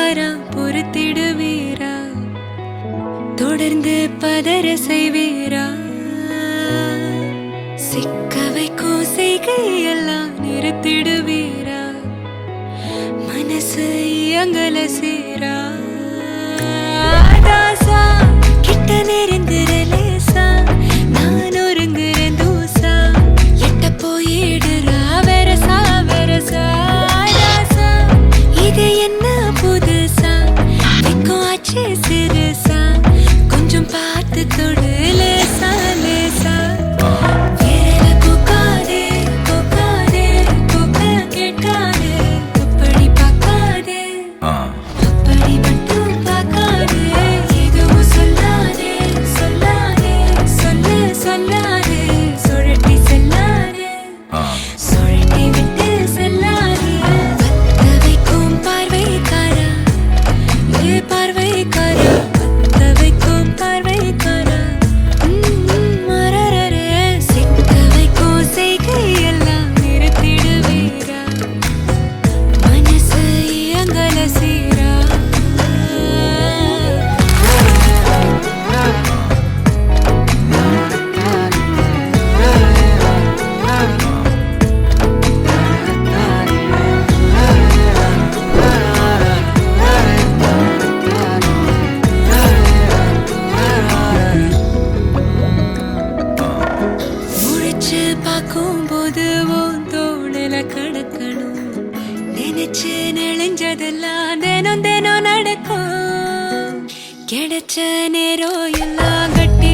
வாரா பொறுத்திடுவீரா தொடர்ந்து பதற செய்வீரா சிக்க வைக்கும் செய்கையெல்லாம் நிறுத்திடுவீரா மனசு இயங்கல சீரா தாசா கிட்ட நெருங்குறலேசா நான் ஒருங்குறேன் தூசா எட்ட போயிடுறா வெரசா வெரசா தாசா இது என்ன புதுசா வெக்கம் ஆச்சு சிறுசா கொஞ்சம் பார்த்து தொடு லேசா லேசா விரல கூக்காதே கூக்காதே கூக்க கேட்காதே அப்படி பார்க்காதே அப்படி மட்டும் பார்க்காதே எதுவும் சொல்லாதே சொல்லாதே சொல்ல சொல்லாதே சுழட்டி செல்லாதே சுழட்டி விட்டு செல்லாதே பத்த வைக்கும் பார்வைக்காரா ஏ பார்வைக்காரா பத்த வைக்கும் பார்வைக்காரா மரரரே சிக்க வைக்கும் செய்கையெல்லாம் நிறுத்திடுவீரா மனசு இயங்கல சீரா முழிச்சு பார்க்கும்போது உன் தோணுல கடக்கணும் நினைச்சு நெளிஞ்சதெல்லாம் தினம் தினம் நடக்கும் கிடைச்ச நேரம் எல்லாம் கட்டி